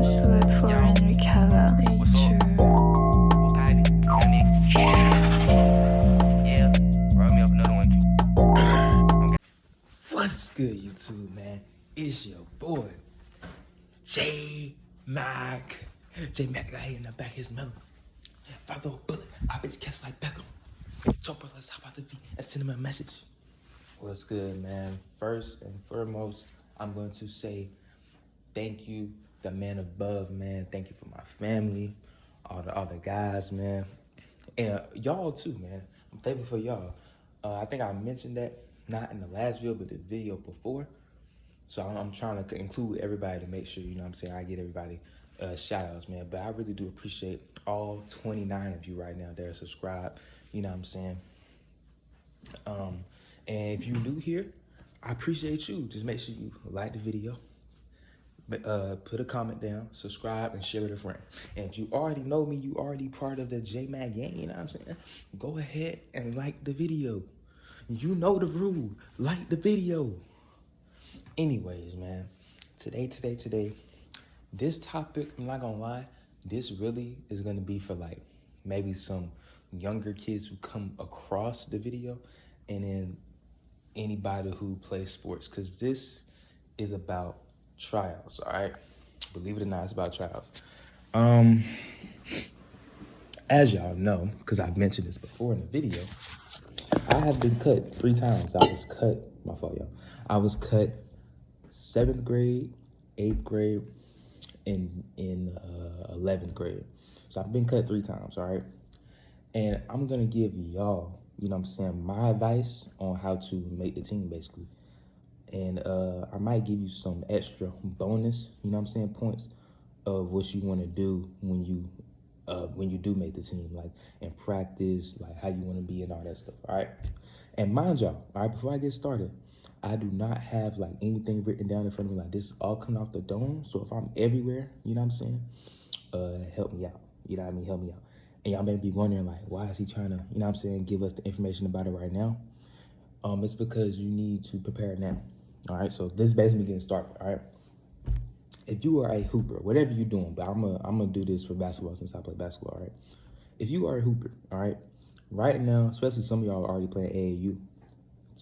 是的，突然离开了一句。What's good, YouTube, man? It's your boy, JMAC. JMAC got hit in the back of his melon. If I throw a bullet, I bet you catch like Beckham. So, bro, let's hop out the V and send him a message. What's good, man? First and foremost, I'm going to say thank you, the man above, man. Thank you for my family, all the other guys, man. And y'all too, man. I'm thankful for y'all. I think I mentioned that, not in the last video, but the video before. So I'm trying to include everybody to make sure, you know what I'm saying, I get everybody shout outs, man. But I really do appreciate all 29 of you right now that are subscribed, you know what I'm saying. And if you're new here, I appreciate you. Just make sure you like the video, put a comment down, subscribe, and share with a friend. And if you already know me, you already part of the JMAC gang, you know what I'm saying? Go ahead and like the video. You know the rule, like the video. Anyways, man, today, this topic, I'm not gonna lie, this really is gonna be for like maybe some younger kids who come across the video, and then anybody who plays sports, because this is about tryouts, all right? Believe it or not, it's about tryouts. As y'all know, because I've mentioned this before in the video, I have been cut 3 times. I was cut, my fault, y'all. I was cut 7th grade, 8th grade, and in 11th grade. So I've been cut 3 times, all right? And I'm gonna give y'all, you know what I'm saying, my advice on how to make the team, basically. And I might give you some extra bonus, you know what I'm saying, points of what you wanna do when you do make the team, like in practice, like how you wanna be and all that stuff, all right? And mind y'all, all right, before I get started, I do not have like anything written down in front of me. Like, this is all coming off the dome. So if I'm everywhere, you know what I'm saying, help me out. You know what I mean? Help me out. And y'all may be wondering, like, why is he trying to, you know what I'm saying, give us the information about it right now? It's because you need to prepare now. All right, so this is basically getting started, all right? If you are a hooper, whatever you're doing, but I'm gonna do this for basketball since I play basketball, all right? If you are a hooper, all right, right now, especially some of y'all are already playing AAU,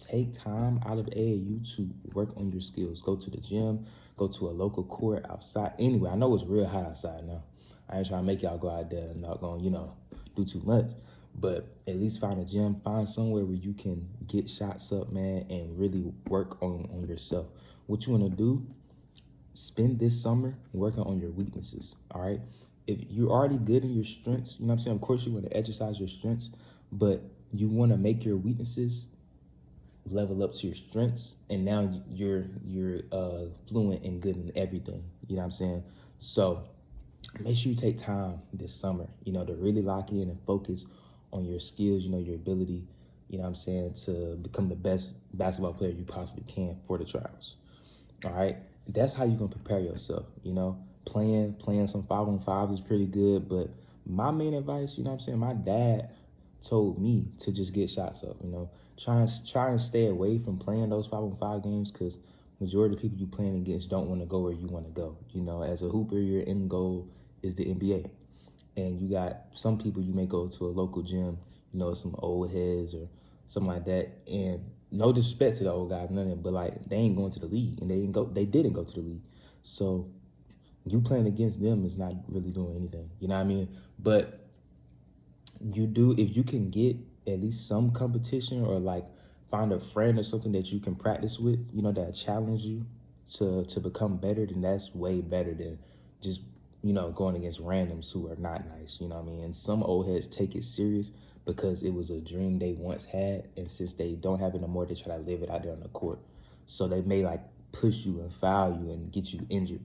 take time out of AAU to work on your skills. Go to the gym, go to a local court outside. Anyway, I know it's real hot outside now. I ain't trying to make y'all go out there and not gonna, you know, do too much. But at least find a gym, find somewhere where you can get shots up, man, and really work on yourself. What you wanna do, spend this summer working on your weaknesses, all right? If you're already good in your strengths, you know what I'm saying? Of course you wanna exercise your strengths, but you wanna make your weaknesses level up to your strengths, and now you're fluent and good in everything, you know what I'm saying? So make sure you take time this summer, you know, to really lock in and focus on your skills, you know, your ability, you know what I'm saying, to become the best basketball player you possibly can for the trials. All right, that's how you're gonna prepare yourself, you know. Playing some 5-on-5s is pretty good, but my main advice, you know what I'm saying, my dad told me to just get shots up, you know. Try and stay away from playing those 5-on-5 games, because majority of the people you playing against don't want to go where you want to go. You know, as a hooper, your end goal is the NBA. And you got some people, you may go to a local gym, you know, some old heads or something like that. And no disrespect to the old guys, nothing, but like, they ain't going to the league, and they didn't go to the league. So you playing against them is not really doing anything, you know what I mean? But you do, if you can get at least some competition, or like find a friend or something that you can practice with, you know, that challenge you to become better, then that's way better than just, you know, going against randoms who are not nice, you know what I mean? And some old heads take it serious because it was a dream they once had, and since they don't have it no more, they try to live it out there on the court. So they may like push you and foul you and get you injured.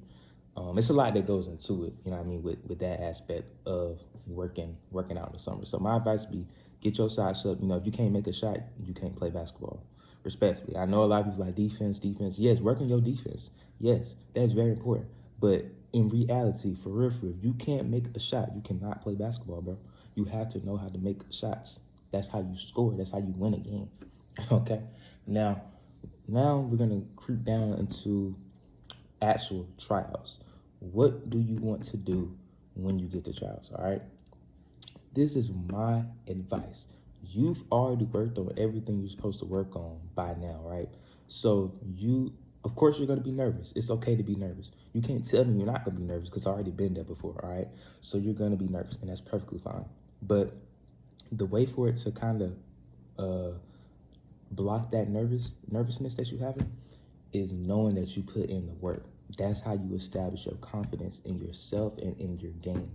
It's a lot that goes into it, you know what I mean, with that aspect of working out in the summer. So my advice would be, get your shots up. You know, if you can't make a shot, you can't play basketball. Respectfully, I know a lot of people like defense. Yes, work on your defense. Yes, that's very important. But in reality, for real, if you can't make a shot, you cannot play basketball, bro. You have to know how to make shots. That's how you score. That's how you win a game. Okay? Now we're gonna creep down into actual tryouts. what do you want to do when you get to tryouts, all right? This is my advice. You've already worked on everything you're supposed to work on by now, right? So of course, you're gonna be nervous. It's okay to be nervous. You can't tell me you're not gonna be nervous because I've already been there before, all right? So you're gonna be nervous, and that's perfectly fine. But the way for it to kind of block that nervousness that you having is knowing that you put in the work. That's how you establish your confidence in yourself and in your game.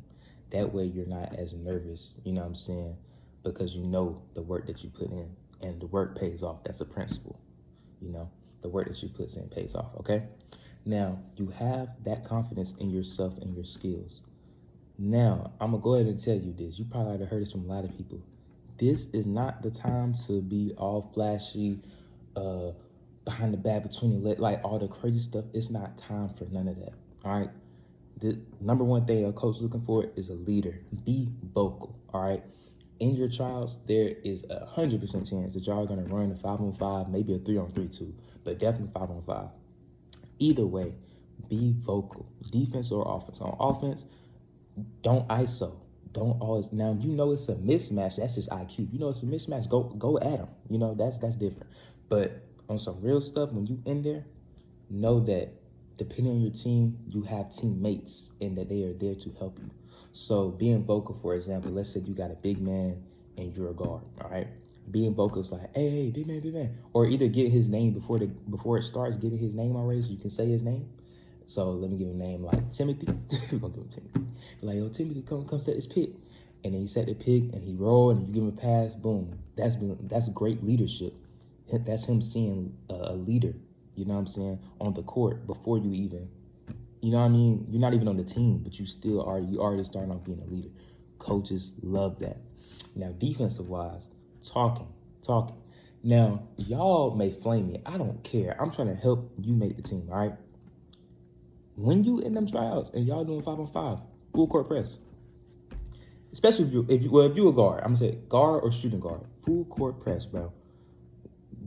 That way you're not as nervous, you know what I'm saying? Because you know the work that you put in, and the work pays off. That's a principle, you know? The work that you put in pays off, okay? Now, you have that confidence in yourself and your skills. Now, I'm gonna go ahead and tell you this. You probably already heard this from a lot of people. This is not the time to be all flashy, behind the back, between your legs, like all the crazy stuff. It's not time for none of that, all right? The number one thing a coach is looking for is a leader. Be vocal, all right? In your trials, there is 100% chance that y'all are gonna run a 5-on-5, maybe a 3-on-3 too, but definitely 5-on-5. Either way, be vocal, defense or offense. On offense, don't ISO. Don't always, now you know it's a mismatch, that's just IQ. You know it's a mismatch, go at them. You know, that's different. But on some real stuff, when you in there, know that depending on your team, you have teammates and that they are there to help you. So being vocal, for example, let's say you got a big man and you're a guard, all right? Being vocal is like, hey, big man. Or either get his name before it starts, getting his name already so you can say his name. So let me give him a name like Timothy. We're gonna give him Timothy. Like, yo, Timothy, come set this pick. And then he set the pick and he rolled and you give him a pass, boom. That's great leadership. That's him seeing a leader, you know what I'm saying, on the court before you even, you know what I mean? You're not even on the team, but you already starting off being a leader. Coaches love that. Now, defensive-wise, talking. Now, y'all may flame me. I don't care. I'm trying to help you make the team, all right? When you in them tryouts and y'all doing 5-on-5, full court press. Especially if you a guard, I'm gonna say guard or shooting guard, full court press, bro.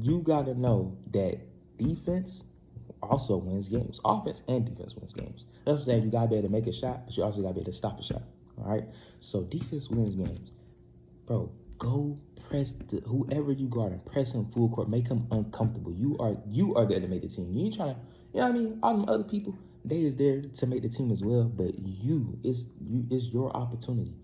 You gotta know that defense also wins games. Offense and defense wins games. That's what I'm saying. You gotta be able to make a shot, but you also gotta be able to stop a shot. All right. So defense wins games, bro. Go press whoever you guard and press him full court. Make him uncomfortable. You are there to make the team. You ain't trying to. You know what I mean? All them other people, they is there to make the team as well. But it's your opportunity.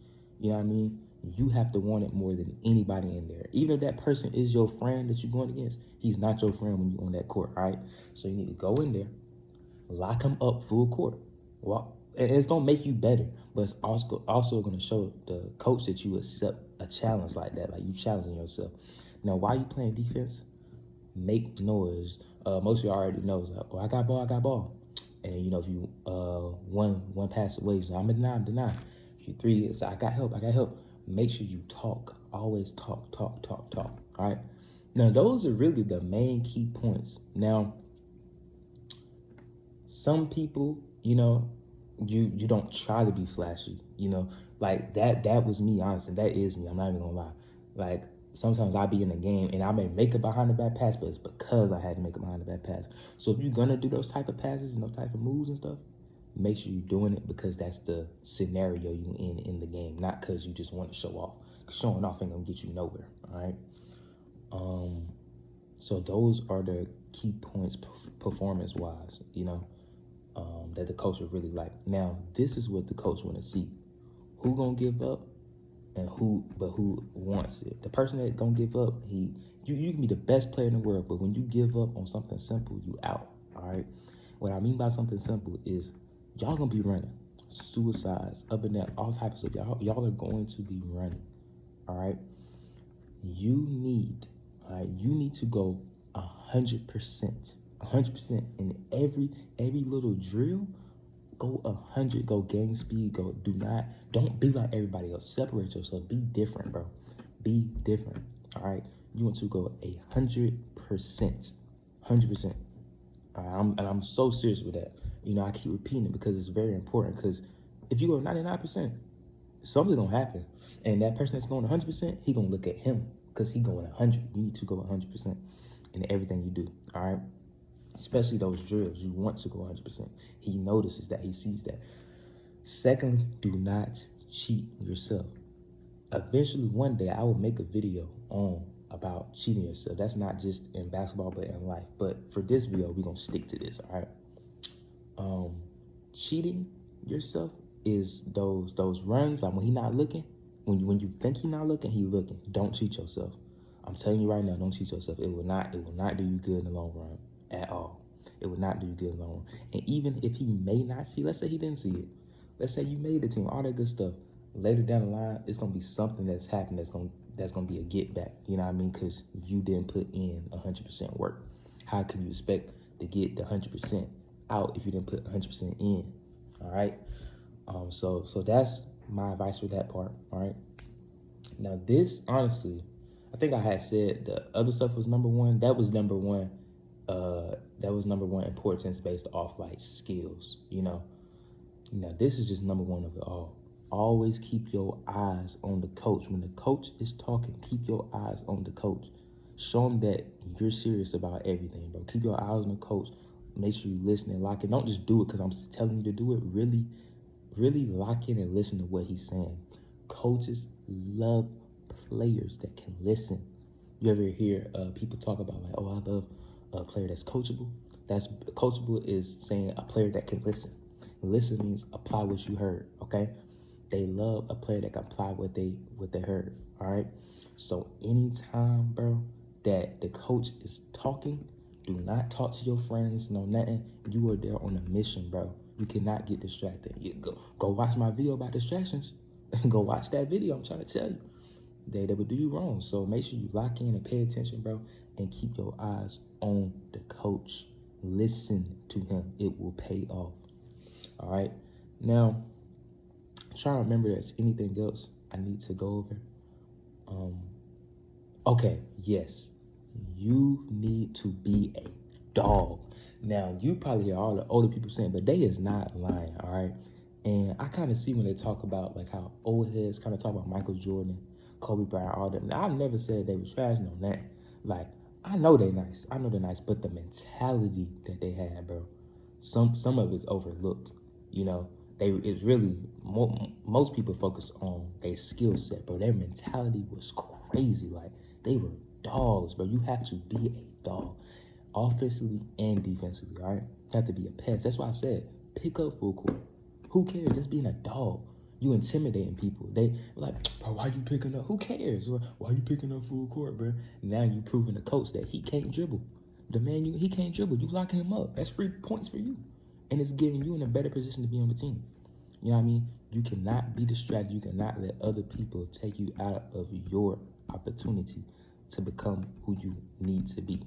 You know what I mean? You have to want it more than anybody in there. Even if that person is your friend that you're going against, he's not your friend when you're on that court, all right? So you need to go in there, lock him up full court. Well, and it's going to make you better, but it's also going to show the coach that you accept a challenge like that, like you challenging yourself. Now, while you playing defense, make noise. Most of you already know, like, oh, I got ball. And, you know, if you one pass away, so I'm deny. If you 3, it's I got help. Make sure you talk. Always talk. All right. Now, those are really the main key points. Now, some people, you know, you don't try to be flashy, you know, like that was me, honestly. That is me. I'm not even gonna lie. Like, sometimes I be in a game and I may make a behind the back pass, but it's because I had to make a behind the back pass. So if you're gonna do those type of passes and those type of moves and stuff, make sure you're doing it because that's the scenario you in the game, not because you just want to show off. Showing off ain't gonna get you nowhere, all right? So those are the key points performance-wise, you know, that the coach would really like. Now, this is what the coach want to see. Who gonna give up and who wants it. The person that gonna give up, you can be the best player in the world, but when you give up on something simple, you out, all right? What I mean by something simple is y'all gonna be running suicides, up and down, all types of stuff. Y'all are going to be running, all right? You need to go 100%, 100% in every little drill. Go 100, go game speed, don't be like everybody else. Separate yourself, be different, bro. Be different, all right? You want to go 100%, 100%. I'm so serious with that. You know, I keep repeating it because it's very important. Because if you go 99%, something's gonna happen, and that person that's going 100%, he gonna look at him because he going 100. You need to go 100% in everything you do. All right. especially those drills. You want to go 100%. He notices that, he sees that. Secondly, do not cheat yourself. Eventually, one day, I will make a video on about cheating yourself. That's not just in basketball, but in life. But for this video, we're gonna stick to this, all right? Cheating yourself is those runs, like when he not looking, when you think he not looking, he looking. Don't cheat yourself. I'm telling you right now, don't cheat yourself. It will not do you good in the long run at all. It will not do you good in the long run. And even if he may not see, let's say he didn't see it. Let's say you made the team, all that good stuff. Later down the line, it's gonna be something that's happened that's gonna be a get back. You know what I mean? Because you didn't put in 100% work. How can you expect to get the 100% out if you didn't put 100% in? All right. So that's my advice for that part. All right. Now this, honestly, I think I had said the other stuff was number one. That was number one. That was number one importance based off like skills. You know. Now this is just number one of it all. Always keep your eyes on the coach. When the coach is talking, keep your eyes on the coach. Show him that you're serious about everything, bro. Keep your eyes on the coach. Make sure you listen and lock in. Don't just do it because I'm telling you to do it. Really, really lock in and listen to what he's saying. Coaches love players that can listen. You ever hear people talk about like, oh, I love a player that's coachable? That's coachable is saying a player that can listen. Listen means apply what you heard, okay? They love a player that can apply what they heard, all right? So anytime, bro, that the coach is talking, do not talk to your friends, no nothing. You are there on a mission, bro. You cannot get distracted. You go watch my video about distractions. Go watch that video, I'm trying to tell you. They would do you wrong. So make sure you lock in and pay attention, bro, and keep your eyes on the coach. Listen to him. It will pay off. All right. Now, trying to remember if there's anything else I need to go over. Okay, yes. You need to be a dog. Now, you probably hear all the older people saying, but they is not lying, all right? And I kind of see when they talk about like how old heads kind of talk about Michael Jordan, Kobe Bryant, all that. Now, I never said they was trash, no, that. Like, I know they're nice. I know they're nice, but the mentality that they had, bro, some of it's overlooked. You know, it's really, most people focus on their skill set, bro. Their mentality was crazy. Like, they were dogs, bro. You have to be a dog, offensively and defensively, all right? You have to be a pest. That's why I said, pick up full court. Who cares? Just being a dog. You intimidating people. They like, bro, why you picking up? Who cares? Why you picking up full court, bro? Now you proving the coach that he can't dribble. The man, he can't dribble. You locking him up. That's free points for you. And it's giving you in a better position to be on the team. You know what I mean? You cannot be distracted. You cannot let other people take you out of your opportunity to become who you need to be.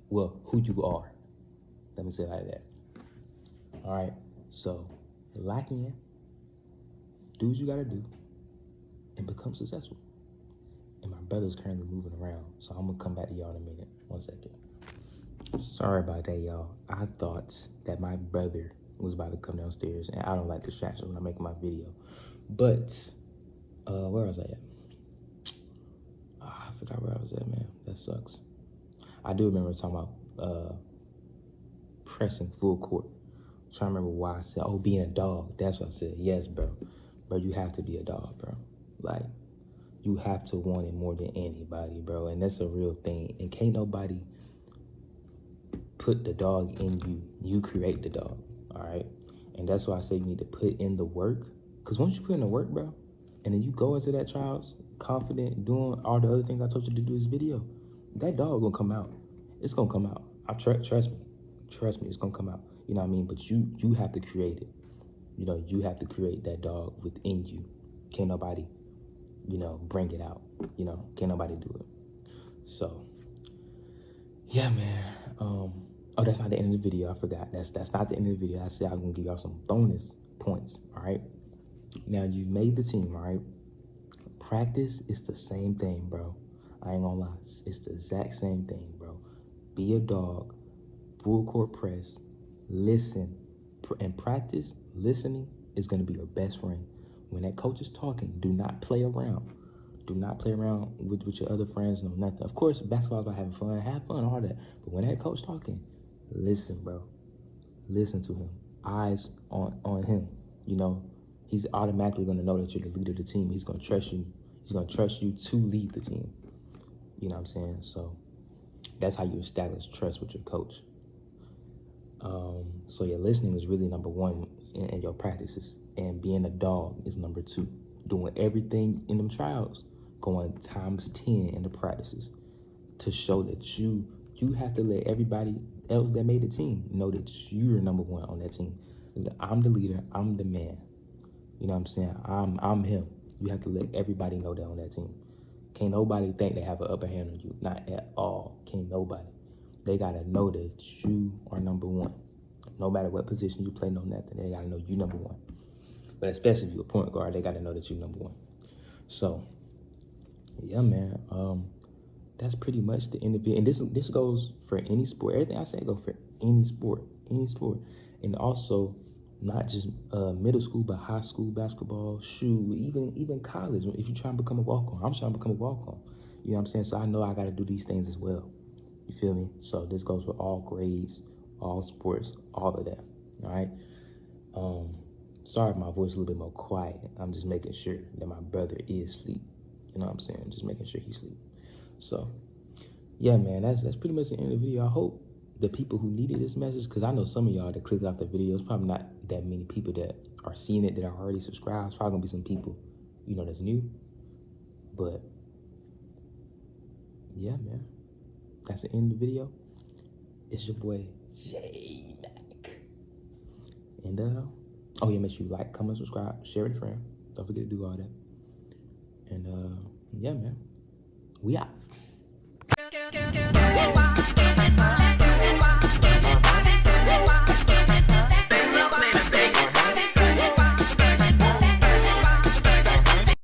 Well, who you are. Let me say it like that. All right. So, lock in. Do what you got to do. And become successful. And my brother's currently moving around. So, I'm going to come back to y'all in a minute. 1 second. Sorry about that, y'all. I thought that my brother was about to come downstairs, and I don't like distractions when I make my video. But, where was I at? I forgot where I was at, man. That sucks. I do remember talking about pressing full court. I'm trying to remember why I said, oh, being a dog. That's what I said. Yes, bro. Bro, you have to be a dog, bro. Like, you have to want it more than anybody, bro. And that's a real thing. And can't nobody put the dog in you. You create the dog, all right? And that's why I say you need to put in the work. Because once you put in the work, bro, and then you go into that Tryouts confident, doing all the other things I told you to do this video, that dog gonna come out. It's gonna come out. Trust me. Trust me, it's gonna come out. You know what I mean? But you have to create it. You know, you have to create that dog within you. Can't nobody, you know, bring it out. You know, can't nobody do it. So, yeah, man. Oh, that's not the end of the video. I forgot. That's not the end of the video. I said I'm gonna give y'all some bonus points. All right. Now you made the team. All right. Practice is the same thing, bro. I ain't gonna lie. It's the exact same thing, bro. Be a dog. Full court press. Listen. And practice. Listening is gonna be your best friend. When that coach is talking, do not play around. Do not play around with your other friends, no nothing. Of course, basketball is about having fun. Have fun, all that. But when that coach talking, listen, bro. Listen to him. Eyes on him. You know, he's automatically going to know that you're the leader of the team. He's going to trust you. He's going to trust you to lead the team. You know what I'm saying? So that's how you establish trust with your coach. So your listening is really number one in your practices, and being a dog is number two. Doing everything in them tryouts, going times 10 in the practices to show that you have to let everybody else that made the team know that you're number one on that team. I'm the leader. I'm the man. You know what I'm saying? I'm him. You have to let everybody know that on that team. Can't nobody think they have an upper hand on you. Not at all. Can't nobody. They got to know that you are number one. No matter what position you play, no nothing. They got to know you number one. But especially if you're a point guard, they got to know that you're number one. So, yeah, man. That's pretty much the end of it. And this goes for any sport. Everything I say go for any sport. And also, not just middle school, but high school basketball, even college. If you're trying to become a walk-on, I'm trying to become a walk-on. You know what I'm saying? So I know I got to do these things as well. You feel me? So this goes with all grades, all sports, all of that. All right? Sorry if my voice is a little bit more quiet. I'm just making sure that my brother is asleep. You know what I'm saying? Just making sure he's asleep. So, yeah, man, that's pretty much the end of the video. I hope the people who needed this message, because I know some of y'all that clicked off the video, it's probably not that many people that are seeing it that are already subscribed. It's probably going to be some people, you know, that's new. But, yeah, man, that's the end of the video. It's your boy, JMAC. And, oh, yeah, make sure you like, comment, subscribe, share with a friend. Don't forget to do all that. And, yeah, man, we out.